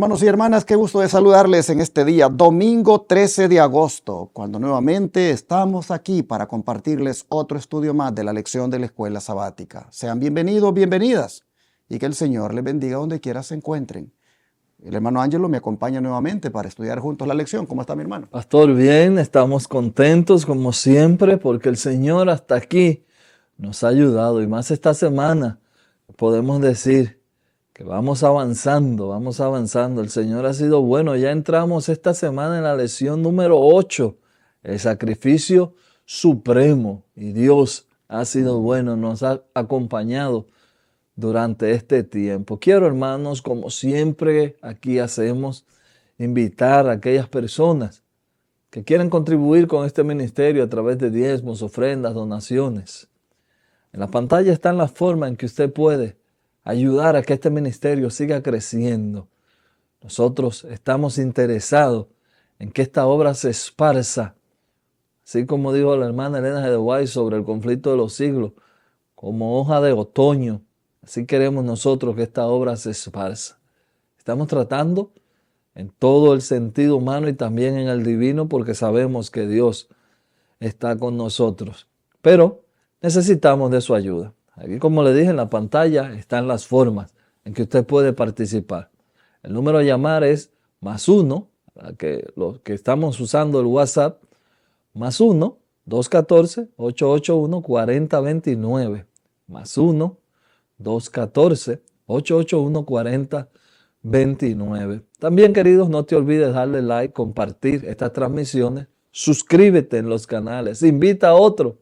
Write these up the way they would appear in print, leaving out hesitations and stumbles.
Hermanos y hermanas, qué gusto de saludarles en este día, domingo 13 de agosto, cuando nuevamente estamos aquí para compartirles otro estudio más de la lección de la escuela sabática. Sean bienvenidos, bienvenidas, y que el Señor les bendiga donde quiera se encuentren. El hermano Ángelo me acompaña nuevamente para estudiar juntos la lección. ¿Cómo está mi hermano? Pastor, bien, estamos contentos como siempre porque el Señor hasta aquí nos ha ayudado y más esta semana podemos decir que vamos avanzando. El Señor ha sido bueno. Ya entramos esta semana en la lección número 8, el sacrificio supremo. Y Dios ha sido bueno, nos ha acompañado durante este tiempo. Quiero, hermanos, como siempre aquí hacemos, invitar a aquellas personas que quieren contribuir con este ministerio a través de diezmos, ofrendas, donaciones. En la pantalla están las formas en que usted puede ayudar a que este ministerio siga creciendo. Nosotros estamos interesados en que esta obra se esparza, así como dijo la hermana Elena G. de White sobre el conflicto de los siglos, como hoja de otoño. Así queremos nosotros que esta obra se esparza. Estamos tratando en todo el sentido humano y también en el divino, porque sabemos que Dios está con nosotros. Pero necesitamos de su ayuda. Aquí, como le dije, en la pantalla están las formas en que usted puede participar. El número a llamar es +1, los que estamos usando el WhatsApp, +1 214-881-4029. +1 214-881-4029. También, queridos, no te olvides darle like, compartir estas transmisiones, suscríbete en los canales, invita a otro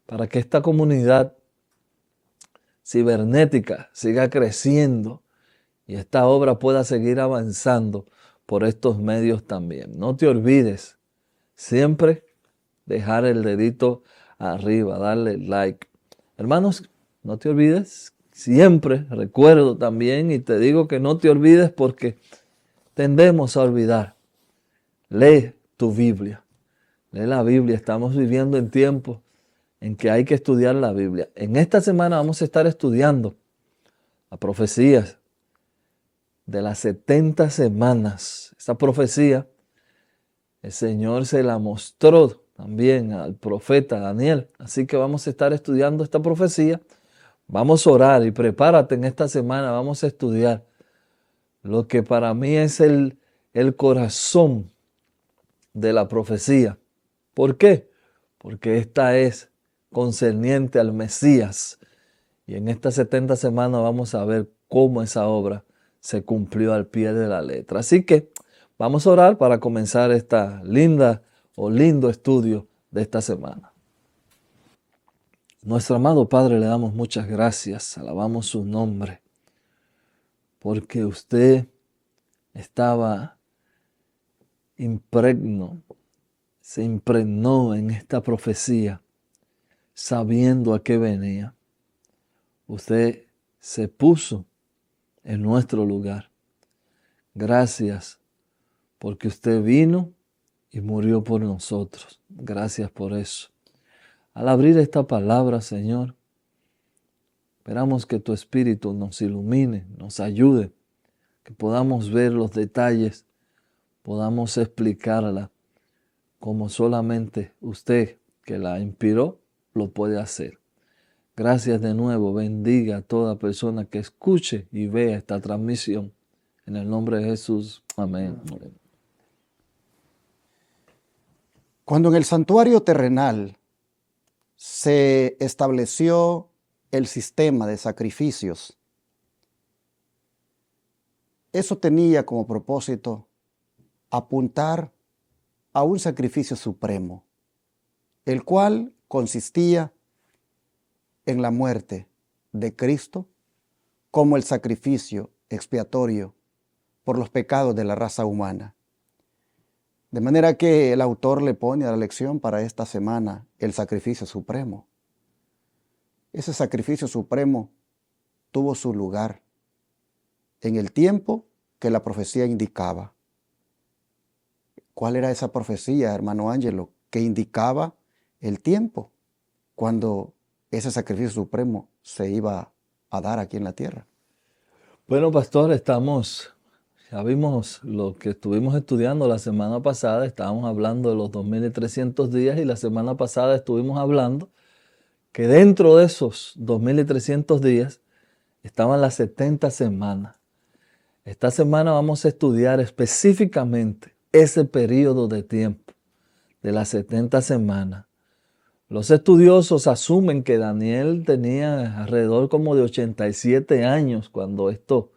para que esta comunidad cibernética siga creciendo y esta obra pueda seguir avanzando por estos medios también. No te olvides siempre dejar el dedito arriba, darle like. Hermanos, no te olvides, siempre recuerdo también y te digo que no te olvides porque tendemos a olvidar. Lee tu Biblia, lee la Biblia. Estamos viviendo en tiempos en que hay que estudiar la Biblia. En esta semana vamos a estar estudiando las profecías de las 70 semanas. Esta profecía el Señor se la mostró también al profeta Daniel. Así que vamos a estar estudiando esta profecía. Vamos a orar y prepárate en esta semana. Vamos a estudiar lo que para mí es el corazón de la profecía. ¿Por qué? Porque esta es concerniente al Mesías. Y en estas 70 semanas vamos a ver cómo esa obra se cumplió al pie de la letra. Así que vamos a orar para comenzar esta lindo estudio de esta semana. Nuestro amado Padre, le damos muchas gracias, alabamos su nombre, porque usted estaba se impregnó en esta profecía, sabiendo a qué venía. Usted se puso en nuestro lugar. Gracias, porque usted vino y murió por nosotros. Gracias por eso. Al abrir esta palabra, Señor, esperamos que tu Espíritu nos ilumine, nos ayude, que podamos ver los detalles, podamos explicarla como solamente usted, que la inspiró, lo puede hacer. Gracias de nuevo. Bendiga a toda persona que escuche y vea esta transmisión. En el nombre de Jesús. Amén. Cuando en el santuario terrenal se estableció el sistema de sacrificios, eso tenía como propósito apuntar a un sacrificio supremo, el cual consistía en la muerte de Cristo como el sacrificio expiatorio por los pecados de la raza humana. De manera que el autor le pone a la lección para esta semana el sacrificio supremo. Ese sacrificio supremo tuvo su lugar en el tiempo que la profecía indicaba. ¿Cuál era esa profecía, hermano Ángelo? Que indicaba el tiempo cuando ese sacrificio supremo se iba a dar aquí en la tierra. Bueno, pastor, estamos Ya vimos lo que estuvimos estudiando la semana pasada, estábamos hablando de los 2300 días y la semana pasada estuvimos hablando que dentro de esos 2300 días estaban las 70 semanas. Esta semana vamos a estudiar específicamente ese periodo de tiempo de las 70 semanas. Los estudiosos asumen que Daniel tenía alrededor como de 87 años cuando esto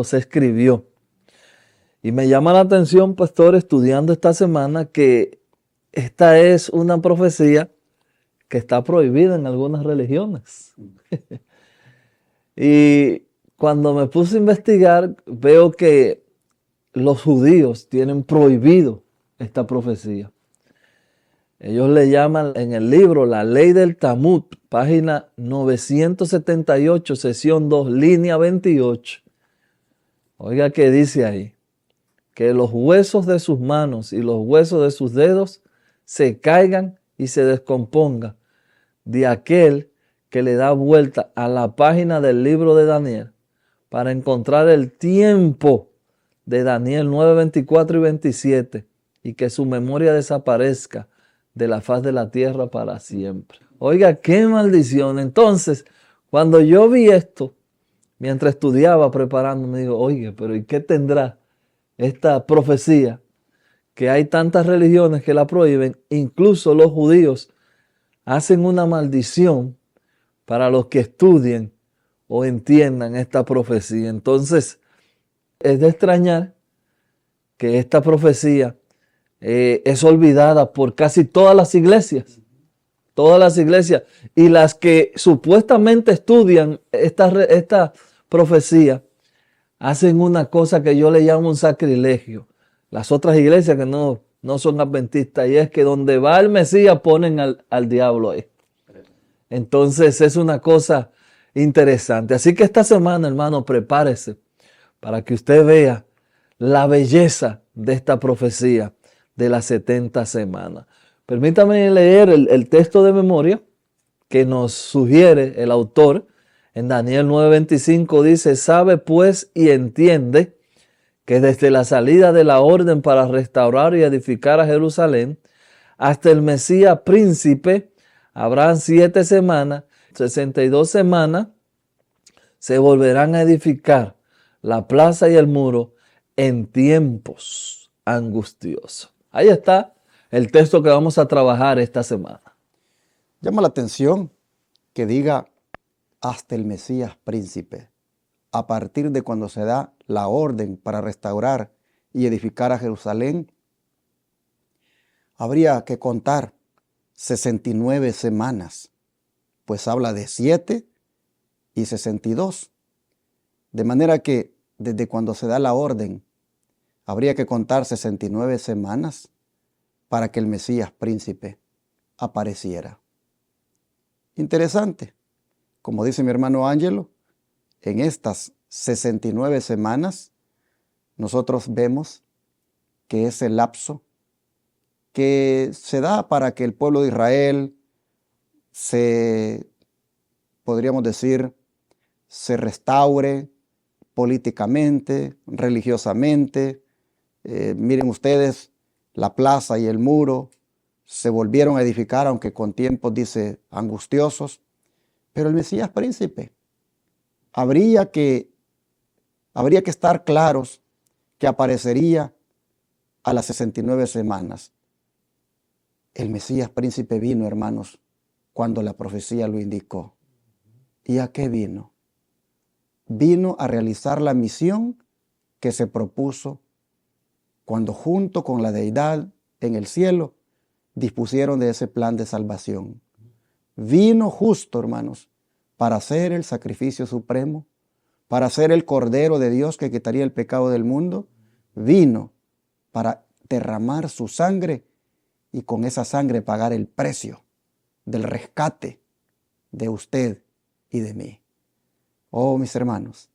se escribió. Y me llama la atención, pastor, estudiando esta semana, que esta es una profecía que está prohibida en algunas religiones. Y cuando me puse a investigar, veo que los judíos tienen prohibido esta profecía. Ellos le llaman en el libro la ley del Talmud, página 978, sesión 2, línea 28. Oiga qué dice ahí. Que los huesos de sus manos y los huesos de sus dedos se caigan y se descompongan de aquel que le da vuelta a la página del libro de Daniel para encontrar el tiempo de Daniel 9, 24 y 27 y que su memoria desaparezca de la faz de la tierra para siempre. Oiga, qué maldición. Entonces, cuando yo vi esto, mientras estudiaba, preparándome, digo, oye, pero ¿y qué tendrá esta profecía? Que hay tantas religiones que la prohíben, incluso los judíos hacen una maldición para los que estudien o entiendan esta profecía. Entonces, es de extrañar que esta profecía es olvidada por casi todas las iglesias. Todas las iglesias. Y las que supuestamente estudian esta profecía hacen una cosa que yo le llamo un sacrilegio. Las otras iglesias que no son adventistas, y es que donde va el Mesías ponen al diablo ahí. Entonces es una cosa interesante. Así que esta semana, hermano, prepárese para que usted vea la belleza de esta profecía de las 70 semanas. Permítame leer el texto de memoria que nos sugiere el autor. En Daniel 9:25 dice, sabe pues y entiende que desde la salida de la orden para restaurar y edificar a Jerusalén hasta el Mesías príncipe habrán 7 semanas, 62 semanas se volverán a edificar la plaza y el muro en tiempos angustiosos. Ahí está el texto que vamos a trabajar esta semana. Llama la atención que diga hasta el Mesías príncipe, a partir de cuando se da la orden para restaurar y edificar a Jerusalén. Habría que contar 69 semanas, pues habla de 7 y 62. De manera que desde cuando se da la orden, habría que contar 69 semanas para que el Mesías príncipe apareciera. Interesante. Como dice mi hermano Ángelo, en estas 69 semanas nosotros vemos que es el lapso que se da para que el pueblo de Israel podríamos decir, se restaure políticamente, religiosamente. Miren ustedes, la plaza y el muro se volvieron a edificar, aunque con tiempos, dice, angustiosos. Pero el Mesías príncipe, habría que estar claros que aparecería a las 69 semanas. El Mesías príncipe vino, hermanos, cuando la profecía lo indicó. ¿Y a qué vino? Vino a realizar la misión que se propuso cuando junto con la deidad en el cielo dispusieron de ese plan de salvación. Vino justo, hermanos, para hacer el sacrificio supremo, para ser el Cordero de Dios que quitaría el pecado del mundo. Vino para derramar su sangre y con esa sangre pagar el precio del rescate de usted y de mí. Oh, mis hermanos,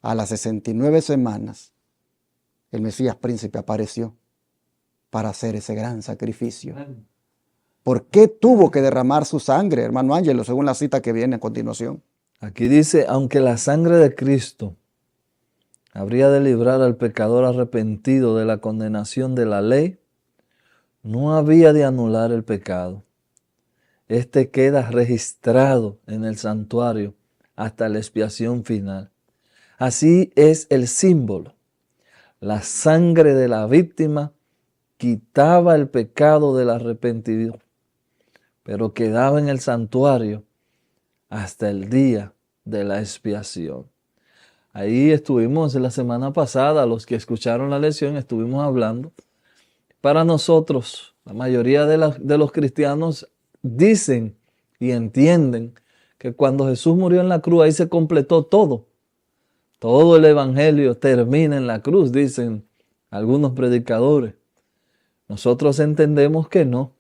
a las 69 semanas el Mesías príncipe apareció para hacer ese gran sacrificio. ¿Por qué tuvo que derramar su sangre, hermano Ángelo, según la cita que viene a continuación? Aquí dice, aunque la sangre de Cristo habría de librar al pecador arrepentido de la condenación de la ley, no había de anular el pecado. Este queda registrado en el santuario hasta la expiación final. Así es el símbolo. La sangre de la víctima quitaba el pecado del arrepentido, pero quedaba en el santuario hasta el día de la expiación. Ahí estuvimos la semana pasada, los que escucharon la lección, estuvimos hablando. Para nosotros, la mayoría de los cristianos dicen y entienden que cuando Jesús murió en la cruz, ahí se completó todo. Todo el evangelio termina en la cruz, dicen algunos predicadores. Nosotros entendemos que no.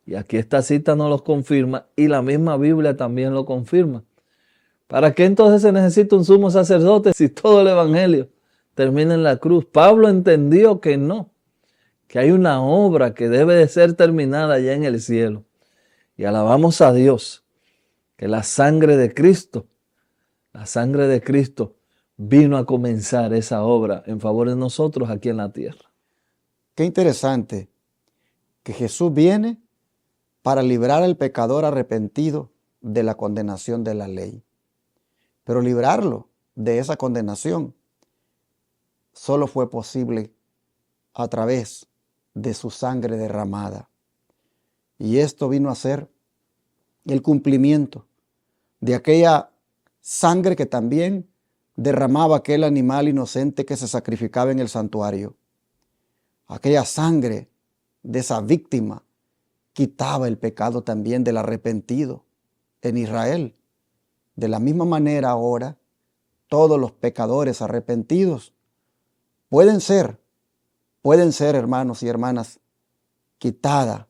Y aquí esta cita nos lo confirma y la misma Biblia también lo confirma. ¿Para qué entonces se necesita un sumo sacerdote si todo el evangelio termina en la cruz? Pablo entendió que no, que hay una obra que debe de ser terminada ya en el cielo. Y alabamos a Dios que la sangre de Cristo vino a comenzar esa obra en favor de nosotros aquí en la tierra. Qué interesante que Jesús viene para librar al pecador arrepentido de la condenación de la ley. Pero librarlo de esa condenación solo fue posible a través de su sangre derramada. Y esto vino a ser el cumplimiento de aquella sangre que también derramaba aquel animal inocente que se sacrificaba en el santuario. Aquella sangre de esa víctima quitaba el pecado también del arrepentido en Israel. De la misma manera ahora, todos los pecadores arrepentidos pueden ser, hermanos y hermanas, quitada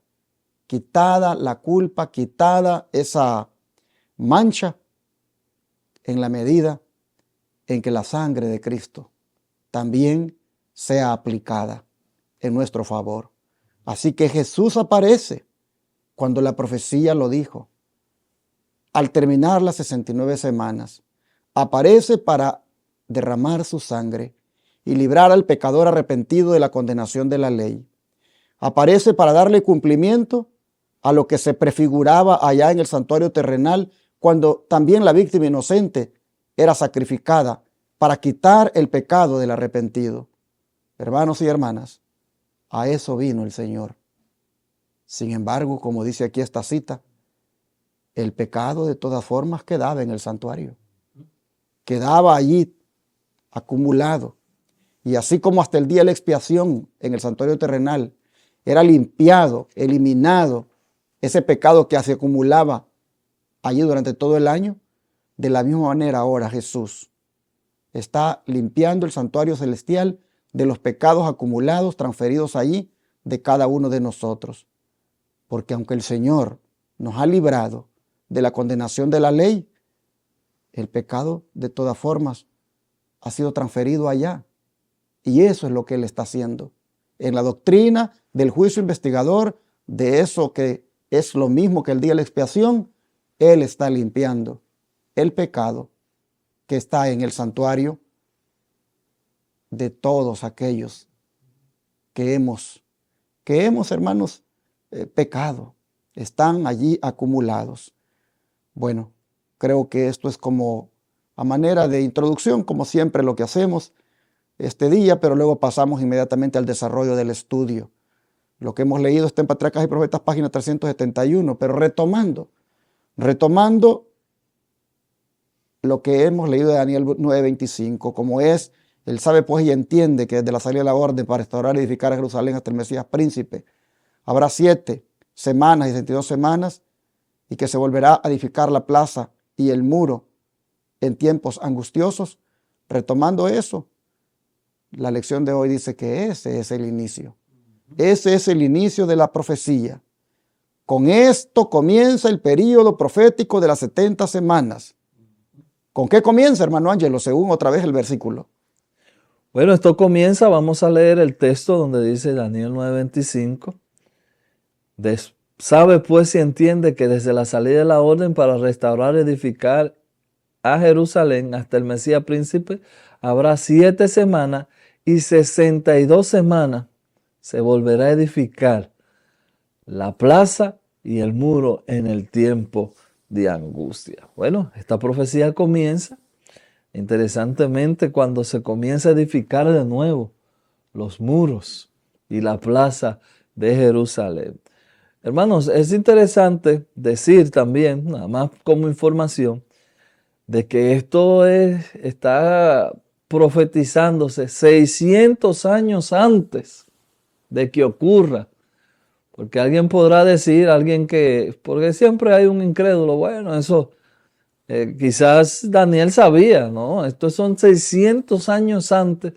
la culpa, quitada esa mancha en la medida en que la sangre de Cristo también sea aplicada en nuestro favor. Así que Jesús aparece cuando la profecía lo dijo. Al terminar las 69 semanas, aparece para derramar su sangre y librar al pecador arrepentido de la condenación de la ley. Aparece para darle cumplimiento a lo que se prefiguraba allá en el santuario terrenal, cuando también la víctima inocente era sacrificada para quitar el pecado del arrepentido. Hermanos y hermanas, a eso vino el Señor. Sin embargo, como dice aquí esta cita, el pecado de todas formas quedaba en el santuario. Quedaba allí acumulado. Y así como hasta el día de la expiación en el santuario terrenal era limpiado, eliminado ese pecado que se acumulaba allí durante todo el año, de la misma manera ahora Jesús está limpiando el santuario celestial de los pecados acumulados, transferidos allí de cada uno de nosotros. Porque aunque el Señor nos ha librado de la condenación de la ley, el pecado de todas formas ha sido transferido allá. Y eso es lo que Él está haciendo. En la doctrina del juicio investigador, de eso que es lo mismo que el día de la expiación, Él está limpiando el pecado que está en el santuario de todos aquellos que hemos, hermanos, pecado. Están allí acumulados. Bueno, creo que esto es como a manera de introducción, como siempre lo que hacemos este día, pero luego pasamos inmediatamente al desarrollo del estudio. Lo que hemos leído está en Patriarcas y Profetas, página 371, pero retomando lo que hemos leído de Daniel 9:25, como es, él sabe pues y entiende que desde la salida de la orden para restaurar y edificar a Jerusalén hasta el Mesías príncipe, habrá 7 semanas y 62 semanas, y que se volverá a edificar la plaza y el muro en tiempos angustiosos. Retomando eso, la lección de hoy dice que ese es el inicio. Ese es el inicio de la profecía. Con esto comienza el período profético de las 70 semanas. ¿Con qué comienza, hermano Ángelo, según otra vez el versículo? Bueno, esto comienza, vamos a leer el texto donde dice Daniel 9:25. Sabe pues y entiende que desde la salida de la orden para restaurar, edificar a Jerusalén hasta el Mesías príncipe, habrá 7 semanas y 62 semanas se volverá a edificar la plaza y el muro en el tiempo de angustia. Bueno, esta profecía comienza interesantemente cuando se comienza a edificar de nuevo los muros y la plaza de Jerusalén. Hermanos, es interesante decir también, nada más como información, de que esto está profetizándose 600 años antes de que ocurra. Porque alguien podrá decir, porque siempre hay un incrédulo, bueno, eso quizás Daniel sabía, ¿no? Estos son 600 años antes,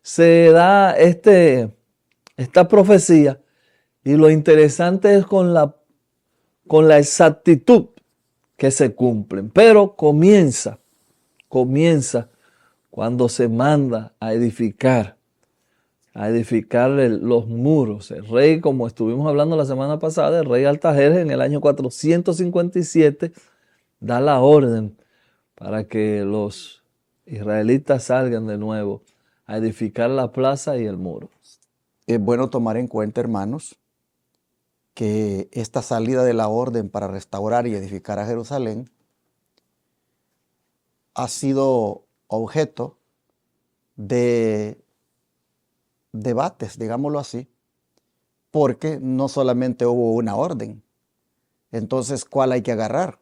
se da esta profecía, y lo interesante es con la exactitud que se cumplen. Pero comienza cuando se manda a edificar los muros. El rey, como estuvimos hablando la semana pasada, el rey Artajerjes en el año 457 da la orden para que los israelitas salgan de nuevo a edificar la plaza y el muro. Es bueno tomar en cuenta, hermanos, que esta salida de la orden para restaurar y edificar a Jerusalén ha sido objeto de debates, digámoslo así, porque no solamente hubo una orden. Entonces, ¿cuál hay que agarrar?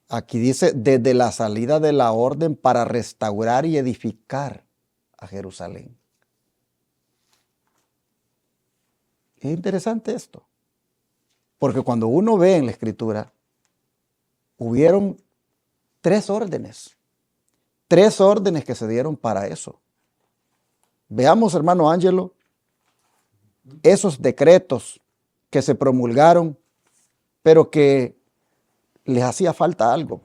Aquí dice, desde la salida de la orden para restaurar y edificar a Jerusalén. Es interesante esto, porque cuando uno ve en la Escritura, hubieron 3 órdenes que se dieron para eso. Veamos, hermano Ángelo, esos decretos que se promulgaron, pero que les hacía falta algo,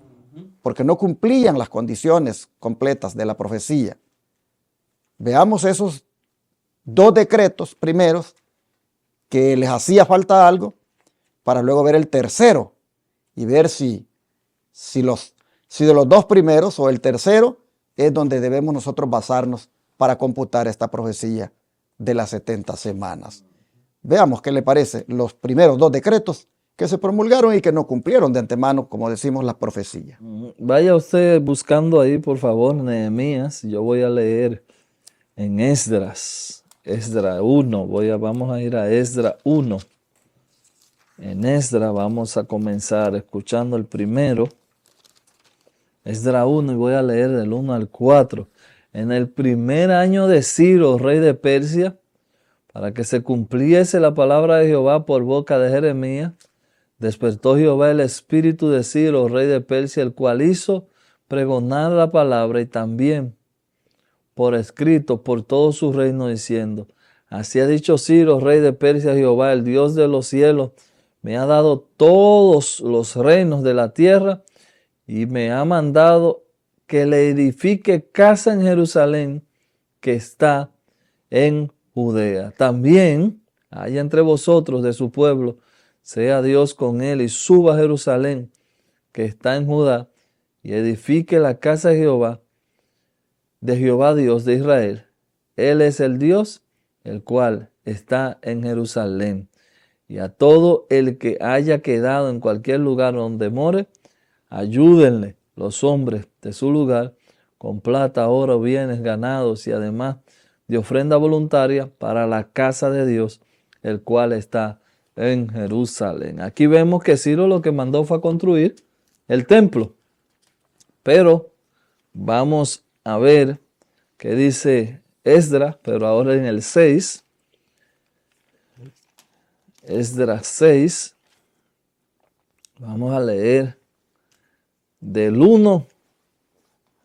porque no cumplían las condiciones completas de la profecía. Veamos esos 2 decretos primeros que les hacía falta algo, para luego ver el tercero y ver si de los 2 primeros o el tercero es donde debemos nosotros basarnos para computar esta profecía de las 70 semanas. Veamos qué le parece los primeros 2 decretos que se promulgaron y que no cumplieron de antemano, como decimos, la profecía. Vaya usted buscando ahí, por favor, Nehemías. Yo voy a leer en Esdras 1. Vamos a ir a Esdras 1. En Esdras vamos a comenzar escuchando el primero. Esdras 1, y voy a leer del 1 al 4. En el primer año de Ciro, rey de Persia, para que se cumpliese la palabra de Jehová por boca de Jeremías, despertó Jehová el espíritu de Ciro, rey de Persia, el cual hizo pregonar la palabra y también por escrito por todo su reino, diciendo: así ha dicho Ciro, rey de Persia, Jehová, el Dios de los cielos, me ha dado todos los reinos de la tierra y me ha mandado que le edifique casa en Jerusalén, que está en Judea. También haya entre vosotros de su pueblo, sea Dios con él, y suba a Jerusalén, que está en Judá, y edifique la casa de Jehová Dios de Israel. Él es el Dios, el cual está en Jerusalén. Y a todo el que haya quedado en cualquier lugar donde more, ayúdenle los hombres de su lugar con plata, oro, bienes, ganados y además de ofrenda voluntaria para la casa de Dios, el cual está en Jerusalén. Aquí vemos que Ciro lo que mandó fue a construir el templo. Pero vamos a ver qué dice Esdras, pero ahora en el 6. Esdras 6. Vamos a leer del 1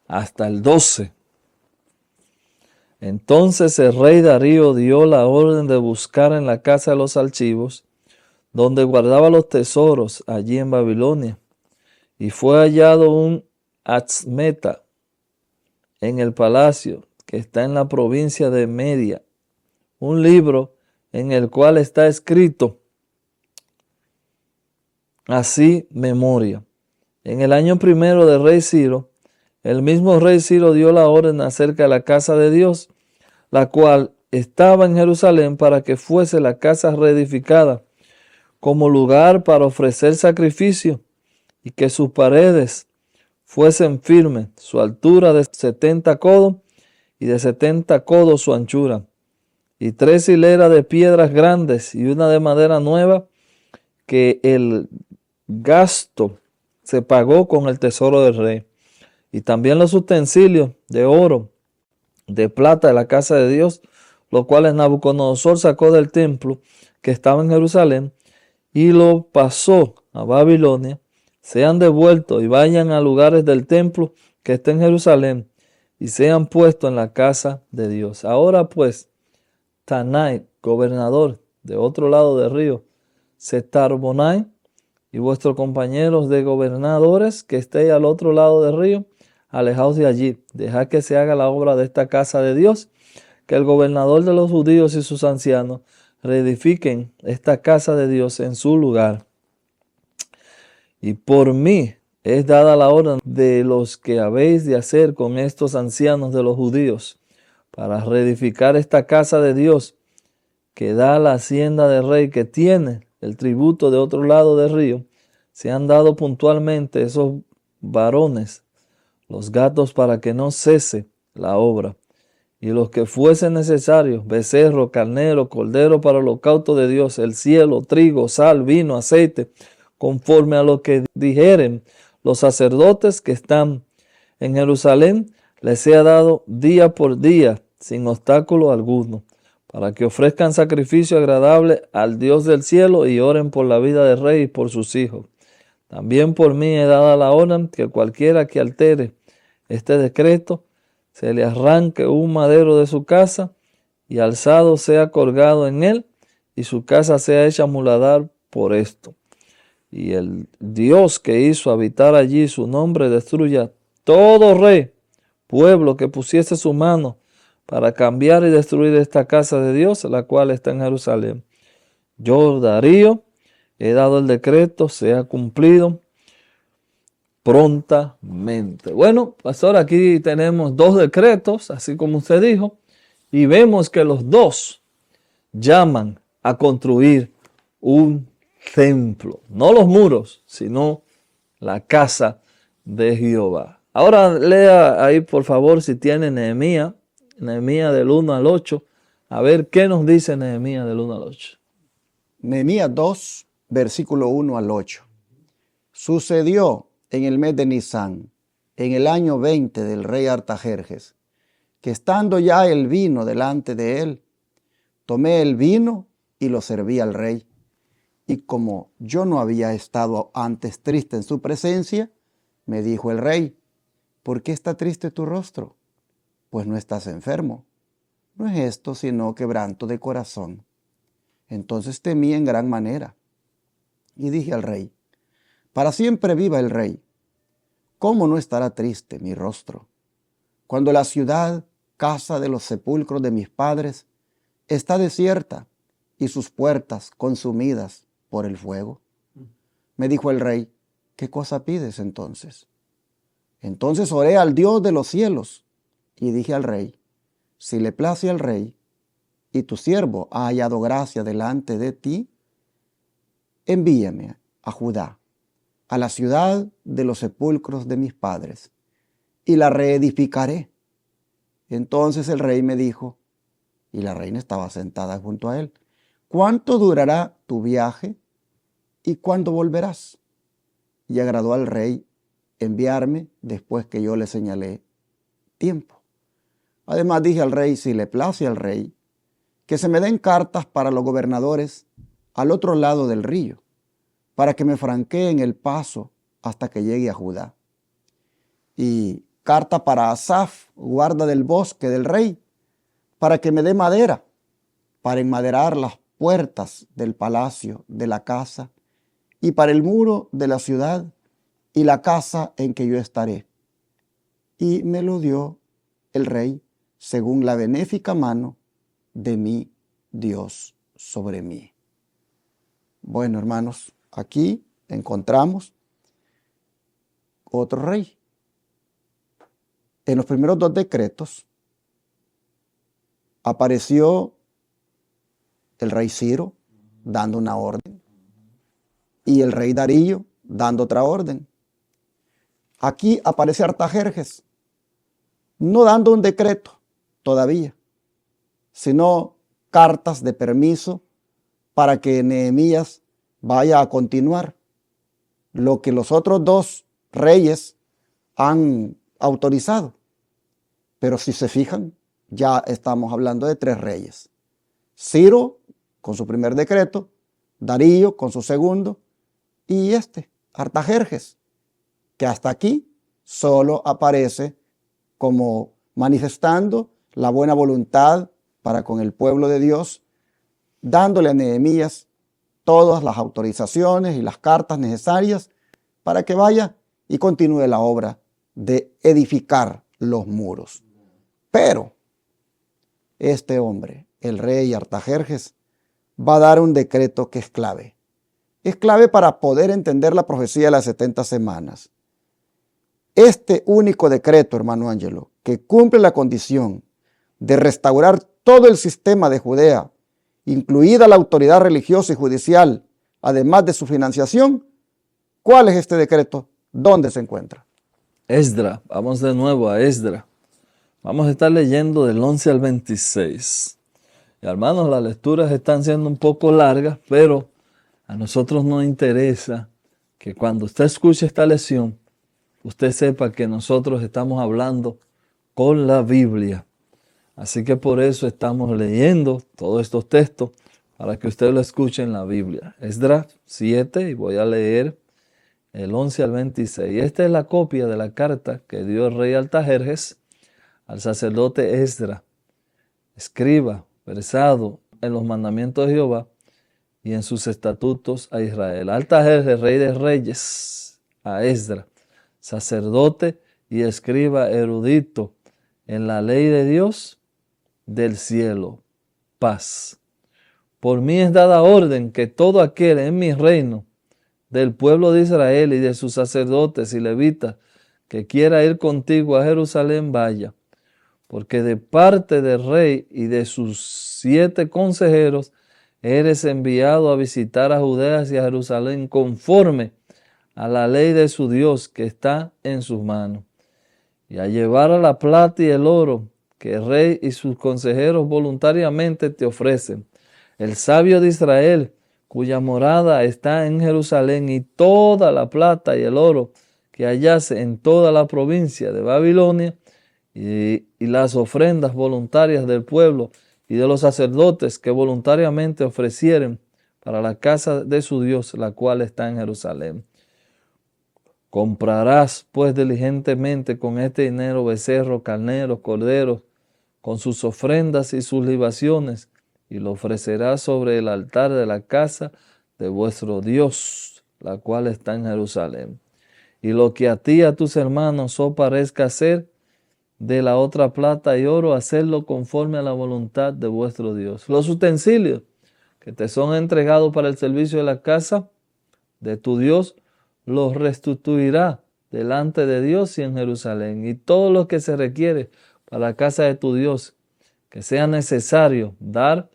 hasta el 12. Entonces el rey Darío dio la orden de buscar en la casa de los archivos, donde guardaba los tesoros allí en Babilonia. Y fue hallado un Axmeta en el palacio que está en la provincia de Media, un libro en el cual está escrito así memoria. En el año primero del rey Ciro, el mismo rey Ciro dio la orden acerca de la casa de Dios, la cual estaba en Jerusalén, para que fuese la casa reedificada como lugar para ofrecer sacrificio, y que sus paredes fuesen firmes, su altura de 70 codos y de 70 codos su anchura, y 3 hileras de piedras grandes y una de madera nueva, que el gasto se pagó con el tesoro del rey. Y también los utensilios de oro, de plata de la casa de Dios, los cuales Nabucodonosor sacó del templo que estaba en Jerusalén y lo pasó a Babilonia, sean devueltos y vayan a lugares del templo que está en Jerusalén y sean puestos en la casa de Dios. Ahora pues, Tanai, gobernador de otro lado del río, Setar-Bonai, y vuestros compañeros de gobernadores que estéis al otro lado del río, alejaos de allí, dejad que se haga la obra de esta casa de Dios, que el gobernador de los judíos y sus ancianos reedifiquen esta casa de Dios en su lugar. Y por mí es dada la orden de los que habéis de hacer con estos ancianos de los judíos, para reedificar esta casa de Dios, que da la hacienda del rey, que tiene el tributo de otro lado del río. Se han dado puntualmente esos varones los gatos para que no cese la obra, y los que fuesen necesarios, becerro, carnero, cordero para el holocausto de Dios, el cielo, trigo, sal, vino, aceite, conforme a lo que dijeren los sacerdotes que están en Jerusalén, les sea dado día por día, sin obstáculo alguno, para que ofrezcan sacrificio agradable al Dios del cielo y oren por la vida del rey y por sus hijos. También por mí he dado la orden que cualquiera que altere este decreto, se le arranque un madero de su casa y alzado sea colgado en él, y su casa sea hecha muladar por esto. Y el Dios que hizo habitar allí su nombre destruya todo rey, pueblo que pusiese su mano para cambiar y destruir esta casa de Dios, la cual está en Jerusalén. Yo, Darío, he dado el decreto, sea cumplido prontamente. Bueno, pastor, aquí tenemos 2 decretos, así como usted dijo, y vemos que los 2 llaman a construir un templo, no los muros, sino la casa de Jehová. Ahora lea ahí, por favor, si tiene Nehemías del 1 al 8, a ver qué nos dice Nehemías del 1 al 8. Nehemías 2, versículo 1 al 8. Sucedió en el mes de Nisán, en el año 20 del rey Artajerjes, que estando ya el vino delante de él, tomé el vino y lo serví al rey. Y como yo no había estado antes triste en su presencia, me dijo el rey: ¿por qué está triste tu rostro? Pues no estás enfermo. No es esto sino quebranto de corazón. Entonces temí en gran manera y dije al rey: para siempre viva el rey. ¿Cómo no estará triste mi rostro cuando la ciudad, casa de los sepulcros de mis padres, está desierta y sus puertas consumidas por el fuego? Me dijo el rey: ¿qué cosa pides entonces? Entonces oré al Dios de los cielos y dije al rey: si le place al rey y tu siervo ha hallado gracia delante de ti, envíame a Judá, a la ciudad de los sepulcros de mis padres, y la reedificaré. Entonces el rey me dijo, y la reina estaba sentada junto a él: ¿cuánto durará tu viaje y cuándo volverás? Y agradó al rey enviarme después que yo le señalé tiempo. Además dije al rey: si le place al rey, que se me den cartas para los gobernadores al otro lado del río, para que me franqueen el paso hasta que llegue a Judá. Y carta para Asaf, guarda del bosque del rey, para que me dé madera para enmaderar las puertas del palacio de la casa y para el muro de la ciudad y la casa en que yo estaré. Y me lo dio el rey según la benéfica mano de mi Dios sobre mí. Bueno, hermanos, aquí encontramos otro rey. En los primeros 2 decretos apareció el rey Ciro dando una orden y el rey Darío dando otra orden. Aquí aparece Artajerjes, no dando un decreto todavía, sino cartas de permiso para que Nehemías vaya a continuar lo que los otros 2 reyes han autorizado. Pero si se fijan, ya estamos hablando de 3 reyes. Ciro con su primer decreto, Darío con su segundo y Artajerjes, que hasta aquí solo aparece como manifestando la buena voluntad para con el pueblo de Dios, dándole a Nehemías todas las autorizaciones y las cartas necesarias para que vaya y continúe la obra de edificar los muros. Pero este hombre, el rey Artajerjes, va a dar un decreto que es clave. Es clave para poder entender la profecía de las 70 semanas. Este único decreto, hermano Ángelo, que cumple la condición de restaurar todo el sistema de Judea, incluida la autoridad religiosa y judicial, además de su financiación. ¿Cuál es este decreto? ¿Dónde se encuentra? Esdra, vamos de nuevo a Esdra. Vamos a estar leyendo del 11 al 26. Y hermanos, las lecturas están siendo un poco largas, pero a nosotros nos interesa que cuando usted escuche esta lección, usted sepa que nosotros estamos hablando con la Biblia. Así que por eso estamos leyendo todos estos textos para que usted lo escuche en la Biblia. Esdras 7, y voy a leer el 11 al 26. Esta es la copia de la carta que dio el rey Artajerjes al sacerdote Esdras, escriba, versado en los mandamientos de Jehová y en sus estatutos a Israel. Artajerjes, rey de reyes, a Esdras, sacerdote y escriba erudito en la ley de Dios del cielo. Paz. Por mí es dada orden que todo aquel en mi reino, del pueblo de Israel y de sus sacerdotes y levitas, que quiera ir contigo a Jerusalén, vaya. Porque de parte del rey y de sus 7 consejeros, eres enviado a visitar a Judea y a Jerusalén conforme a la ley de su Dios que está en sus manos, y a llevar a la plata y el oro que el rey y sus consejeros voluntariamente te ofrecen. El sabio de Israel, cuya morada está en Jerusalén, y toda la plata y el oro que hallase en toda la provincia de Babilonia, y las ofrendas voluntarias del pueblo y de los sacerdotes que voluntariamente ofrecieren para la casa de su Dios, la cual está en Jerusalén. Comprarás pues diligentemente con este dinero becerros, carneros, corderos, con sus ofrendas y sus libaciones, y lo ofrecerás sobre el altar de la casa de vuestro Dios, la cual está en Jerusalén. Y lo que a ti y a tus hermanos os parezca hacer, de la otra plata y oro, hacerlo conforme a la voluntad de vuestro Dios. Los utensilios que te son entregados para el servicio de la casa de tu Dios, los restituirá delante de Dios y en Jerusalén. Y todo lo que se requiere para la casa de tu Dios, que sea necesario dar,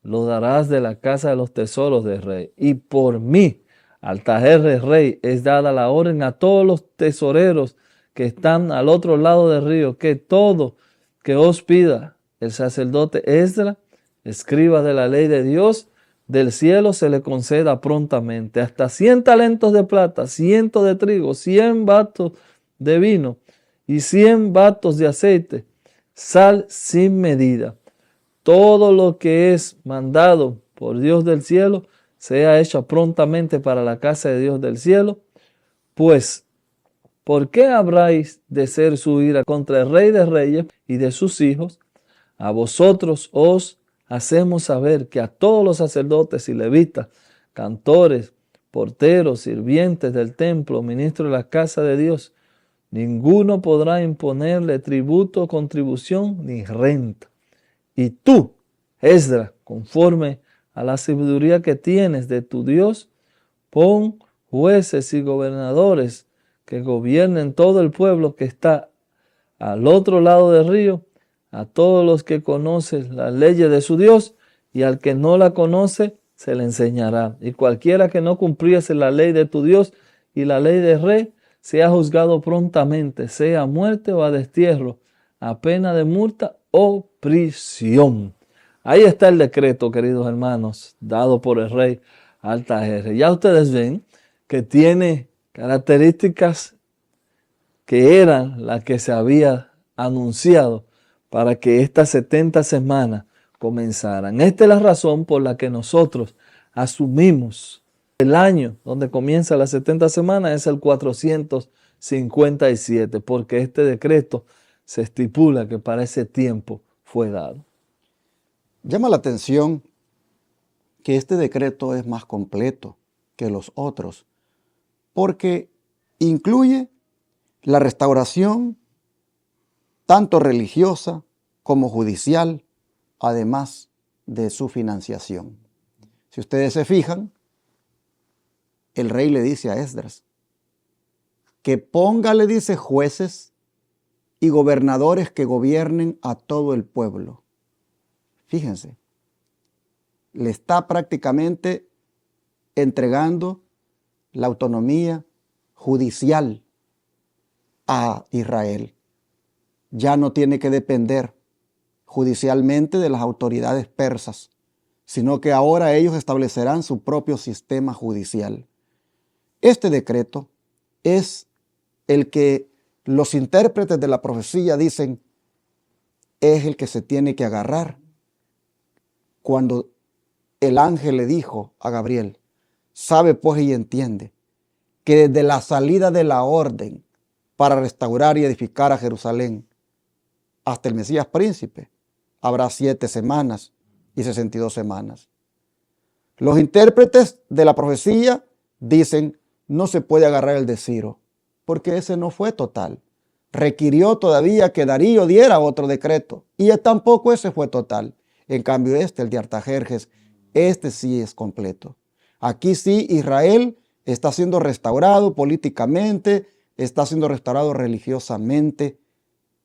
lo darás de la casa de los tesoros del rey. Y por mí, Artajerjes rey, es dada la orden a todos los tesoreros que están al otro lado del río, que todo que os pida el sacerdote Esdras, escriba de la ley de Dios del cielo, se le conceda prontamente. Hasta 100 talentos de plata, 100 de trigo, 100 batos de vino y 100 batos de aceite, sal sin medida. Todo lo que es mandado por Dios del cielo, sea hecho prontamente para la casa de Dios del cielo. Pues, ¿por qué habráis de ser su ira contra el rey de reyes y de sus hijos? A vosotros os hacemos saber que a todos los sacerdotes y levitas, cantores, porteros, sirvientes del templo, ministros de la casa de Dios, ninguno podrá imponerle tributo, contribución ni renta. Y tú, Esdras, conforme a la sabiduría que tienes de tu Dios, pon jueces y gobernadores que gobiernen todo el pueblo que está al otro lado del río, a todos los que conocen las leyes de su Dios, y al que no la conoce, se le enseñará. Y cualquiera que no cumpliese la ley de tu Dios y la ley del rey, sea juzgado prontamente, sea a muerte o a destierro, a pena de multa o prisión. Ahí está el decreto, queridos hermanos, dado por el rey Artajerjes. Ya ustedes ven que tiene características que eran las que se había anunciado para que estas 70 semanas comenzaran. Esta es la razón por la que nosotros asumimos el año donde comienza las 70 semanas es el 457, porque este decreto se estipula que para ese tiempo fue dado. Llama la atención que este decreto es más completo que los otros, porque incluye la restauración tanto religiosa como judicial, además de su financiación. Si ustedes se fijan, el rey le dice a Esdras que ponga, le dice, jueces y gobernadores que gobiernen a todo el pueblo. Fíjense, le está prácticamente entregando la autonomía judicial a Israel. Ya no tiene que depender judicialmente de las autoridades persas, sino que ahora ellos establecerán su propio sistema judicial. Este decreto es el que los intérpretes de la profecía dicen es el que se tiene que agarrar. Cuando el ángel le dijo a Gabriel, sabe pues y entiende que desde la salida de la orden para restaurar y edificar a Jerusalén hasta el Mesías príncipe habrá 7 semanas y 62 semanas. Los intérpretes de la profecía dicen no se puede agarrar el de Ciro porque ese no fue total. Requirió todavía que Darío diera otro decreto y tampoco ese fue total. En cambio el de Artajerjes, este sí es completo. Aquí sí Israel está siendo restaurado políticamente, está siendo restaurado religiosamente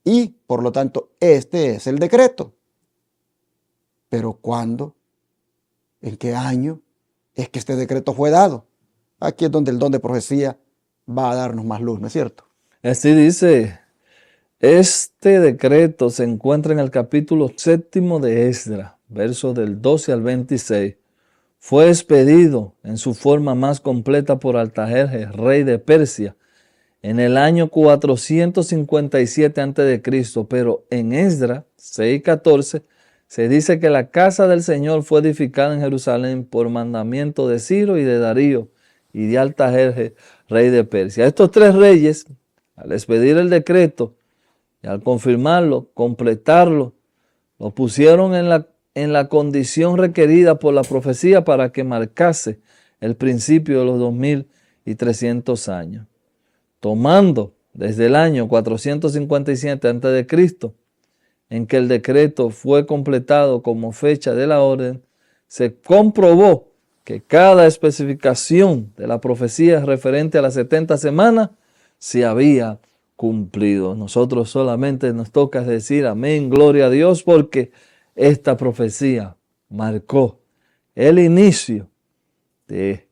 y por lo tanto este es el decreto. Pero ¿cuándo? ¿En qué año es que este decreto fue dado? Aquí es donde el don de profecía va a darnos más luz, ¿no es cierto? Así dice, este decreto se encuentra en el capítulo 7 de Esdras, versos del 12 al 26. Fue expedido en su forma más completa por Artajerjes, rey de Persia, en el año 457 a.C., pero en Esdras 6:14 se dice que la casa del Señor fue edificada en Jerusalén por mandamiento de Ciro y de Darío y de Artajerjes, rey de Persia. Estos 3 reyes, al expedir el decreto y al confirmarlo, completarlo, lo pusieron en la condición requerida por la profecía para que marcase el principio de los 2300 años. Tomando desde el año 457 a.C., en que el decreto fue completado como fecha de la orden, se comprobó que cada especificación de la profecía referente a las 70 semanas se había cumplido. Nosotros solamente nos toca decir amén, gloria a Dios, porque esta profecía marcó el inicio de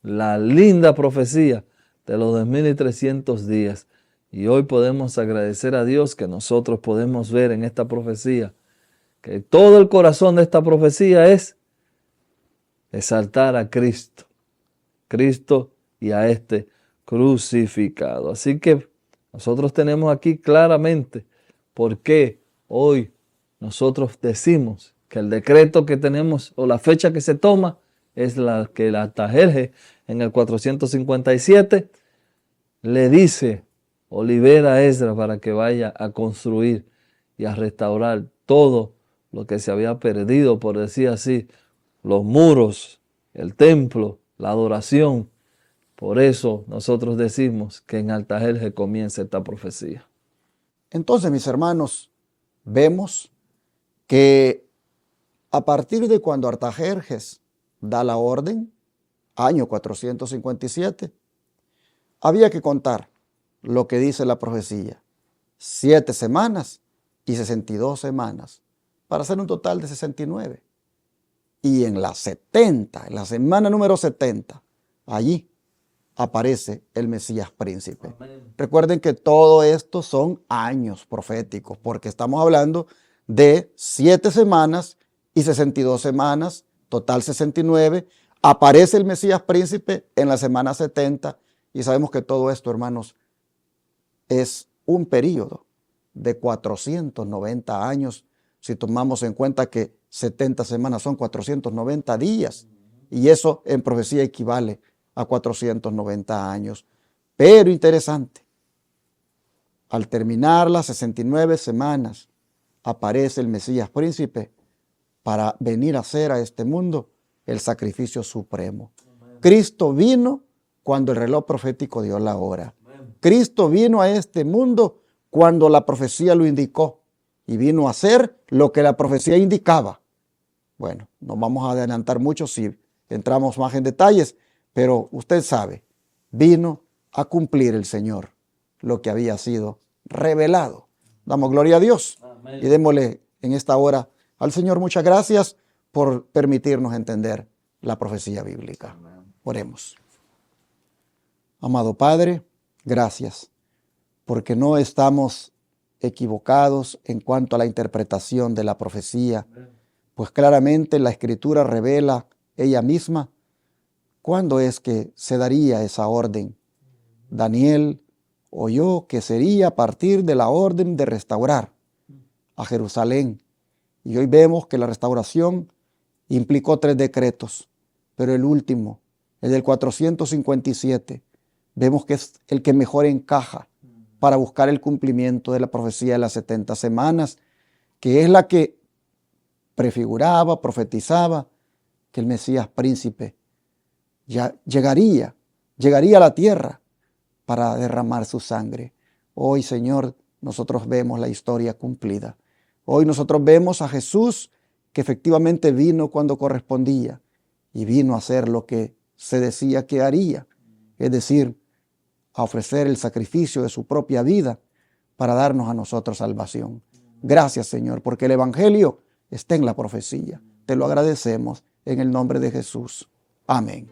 la linda profecía de los 2300 días. Y hoy podemos agradecer a Dios que nosotros podemos ver en esta profecía que todo el corazón de esta profecía es exaltar a Cristo y a este crucificado. Así que nosotros tenemos aquí claramente por qué hoy nosotros decimos que el decreto que tenemos o la fecha que se toma es la que el Artajerjes en el 457 le dice o libera a Esdras para que vaya a construir y a restaurar todo lo que se había perdido, por decir así, los muros, el templo, la adoración. Por eso nosotros decimos que en Artajerjes comienza esta profecía. Entonces, mis hermanos, vemos que a partir de cuando Artajerjes da la orden, año 457, había que contar lo que dice la profecía. 7 semanas y 62 semanas, para hacer un total de 69. Y en la 70, en la semana número 70, allí aparece el Mesías príncipe. Amén. Recuerden que todo esto son años proféticos, porque estamos hablando de 7 semanas y 62 semanas, total 69. Aparece el Mesías príncipe en la semana 70 y sabemos que todo esto, hermanos, es un periodo de 490 años, si tomamos en cuenta que 70 semanas son 490 días, y eso en profecía equivale a 490 años. Pero interesante, al terminar las 69 semanas, aparece el Mesías príncipe para venir a hacer a este mundo el sacrificio supremo. Amén. Cristo vino cuando el reloj profético dio la hora. Amén. Cristo vino a este mundo cuando la profecía lo indicó y vino a hacer lo que la profecía indicaba. Bueno, no vamos a adelantar mucho si entramos más en detalles, pero usted sabe, vino a cumplir el Señor lo que había sido revelado. Damos gloria a Dios. Amén. Y démosle en esta hora al Señor muchas gracias por permitirnos entender la profecía bíblica. Amén. Oremos. Amado Padre, gracias, porque no estamos equivocados en cuanto a la interpretación de la profecía, pues claramente la Escritura revela ella misma cuándo es que se daría esa orden. Daniel oyó que sería a partir de la orden de restaurar a Jerusalén, y hoy vemos que la restauración implicó 3 decretos, pero el último, el del 457, vemos que es el que mejor encaja para buscar el cumplimiento de la profecía de las 70 semanas, que es la que prefiguraba, profetizaba que el Mesías príncipe ya llegaría a la tierra para derramar su sangre. Hoy, Señor, nosotros vemos la historia cumplida. Hoy nosotros vemos a Jesús que efectivamente vino cuando correspondía y vino a hacer lo que se decía que haría, es decir, a ofrecer el sacrificio de su propia vida para darnos a nosotros salvación. Gracias, Señor, porque el Evangelio está en la profecía. Te lo agradecemos en el nombre de Jesús. Amén.